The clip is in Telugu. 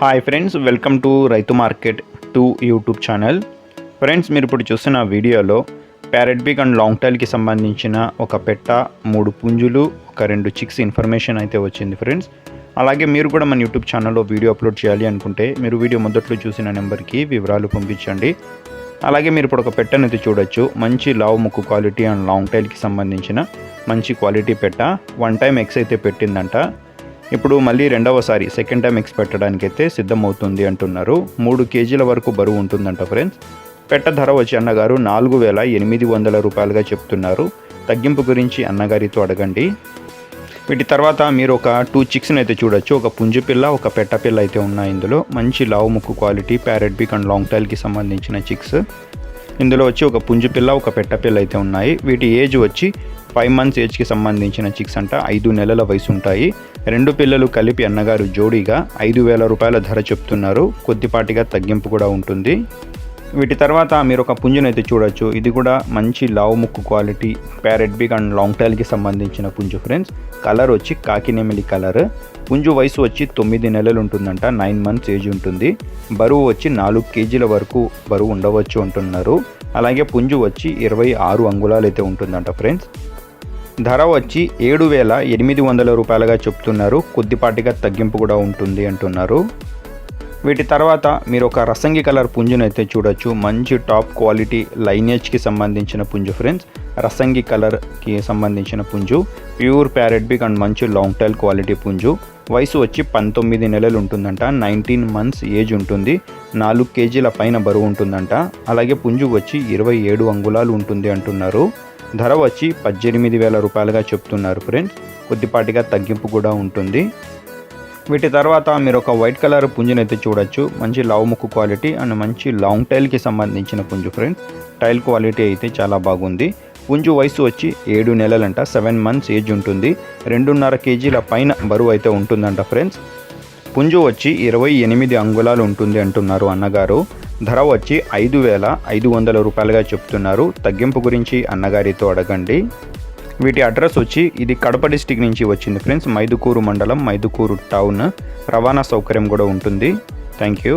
హాయ్ ఫ్రెండ్స్, వెల్కమ్ టు రైతు మార్కెట్ 2 యూట్యూబ్ ఛానల్. ఫ్రెండ్స్, మీరు ఇప్పుడు చూస్తున్న వీడియోలో ప్యారెట్ బిగ్ అండ్ లాంగ్ టైల్కి సంబంధించిన ఒక పెట్ట, 3 పుంజులు, ఒక 2 చిక్స్ ఇన్ఫర్మేషన్ అయితే వచ్చింది ఫ్రెండ్స్. అలాగే మీరు కూడా మన యూట్యూబ్ ఛానల్లో వీడియో అప్లోడ్ చేయాలి అనుకుంటే మీరు వీడియో మొదట్లో చూసిన నెంబర్కి వివరాలు పంపించండి. అలాగే మీరు ఇప్పుడు ఒక పెట్టనైతే చూడొచ్చు. మంచి లావు ముక్కు క్వాలిటీ అండ్ లాంగ్ టైల్కి సంబంధించిన మంచి క్వాలిటీ పెట్ట. 1 టైం ఎక్స్ అయితే పెట్టిందంట. ఇప్పుడు మళ్ళీ రెండవసారి సెకండ్ టైం ఎక్స్ పెట్టడానికైతే సిద్ధమవుతుంది అంటున్నారు. 3 కేజీల వరకు బరువు ఉంటుందంట ఫ్రెండ్స్. పెట్ట ధర వచ్చి అన్నగారు 4,800 రూపాయలుగా చెప్తున్నారు. తగ్గింపు గురించి అన్నగారితో అడగండి. వీటి తర్వాత మీరు ఒక 2 చిక్స్ని అయితే చూడొచ్చు. ఒక పుంజు పిల్ల, ఒక పెట్ట పిల్ల అయితే ఉన్నాయి. ఇందులో మంచి లావు ముక్కు quality parrot big and long టైల్కి సంబంధించిన చిక్స్. ఇందులో వచ్చి ఒక పుంజు పిల్ల, ఒక పెట్ట పిల్ల అయితే ఉన్నాయి. వీటి ఏజ్ వచ్చి 5 మంత్స్ ఏజ్కి సంబంధించిన చిక్స్ అంట. 5 నెలల వయసు ఉంటాయి. 2 పిల్లలు కలిపి అన్నగారు జోడీగా 5,000 రూపాయల ధర చెప్తున్నారు. కొద్దిపాటిగా తగ్గింపు కూడా ఉంటుంది. వీటి తర్వాత మీరు ఒక పుంజునైతే చూడొచ్చు. ఇది కూడా మంచి లావు ముక్కు quality parrot big and long టైల్కి సంబంధించిన పుంజు ఫ్రెండ్స్. కలర్ వచ్చి కాకినెమిలి కలర్. పుంజు వయసు వచ్చి 9 నెలలు ఉంటుందంట. 9 మంత్స్ ఏజ్ ఉంటుంది. బరువు వచ్చి 4 కేజీల వరకు బరువు ఉండవచ్చు అంటున్నారు. అలాగే పుంజు వచ్చి 26 అంగుళాలు అయితే ఉంటుందంట ఫ్రెండ్స్. ధర వచ్చి 7,800 రూపాయలుగా చెప్తున్నారు. కొద్దిపాటిగా తగ్గింపు కూడా ఉంటుంది అంటున్నారు. వీటి తర్వాత మీరు ఒక రసంగి కలర్ పుంజునైతే చూడొచ్చు. మంచి టాప్ క్వాలిటీ లైనేజ్కి సంబంధించిన పుంజు ఫ్రెండ్స్. రసంగి కలర్కి సంబంధించిన పుంజు. ప్యూర్ ప్యారెట్ బిగ్ అండ్ మంచి లాంగ్ టైల్ క్వాలిటీ పుంజు. వయసు వచ్చి 19 నెలలు ఉంటుందంట. 19 మంత్స్ ఏజ్ ఉంటుంది. 4 కేజీల పైన బరువు ఉంటుందంట. అలాగే పుంజు వచ్చి 27 అంగుళాలు ఉంటుంది అంటున్నారు. ధర వచ్చి 18,000 రూపాయలుగా చెప్తున్నారు ఫ్రెండ్స్. కొద్దిపాటిగా తగ్గింపు కూడా ఉంటుంది. వీటి తర్వాత మీరు ఒక వైట్ కలర్ పుంజునైతే చూడొచ్చు. మంచి లావు ముక్కు క్వాలిటీ అండ్ మంచి లాంగ్ టైల్కి సంబంధించిన పుంజు ఫ్రెండ్స్. టైల్ క్వాలిటీ అయితే చాలా బాగుంది. పుంజు వయసు వచ్చి 7 నెలలంట. 7 మంత్స్ ఏజ్ ఉంటుంది. 2.5 కేజీల పైన బరువు అయితే ఉంటుందంట ఫ్రెండ్స్. పుంజు వచ్చి 28 అంగుళాలు ఉంటుంది అంటున్నారు అన్నగారు. ధర వచ్చి 5,500 రూపాయలుగా చెప్తున్నారు. తగ్గింపు గురించి అన్నగారితో అడగండి. వీటి అడ్రస్ వచ్చి ఇది కడప డిస్టిక్ నుంచి వచ్చింది ఫ్రెండ్స్. మైదుకూరు మండలం, మైదుకూరు టౌన్. రవాణా సౌకర్యం కూడా ఉంటుంది. Thank you.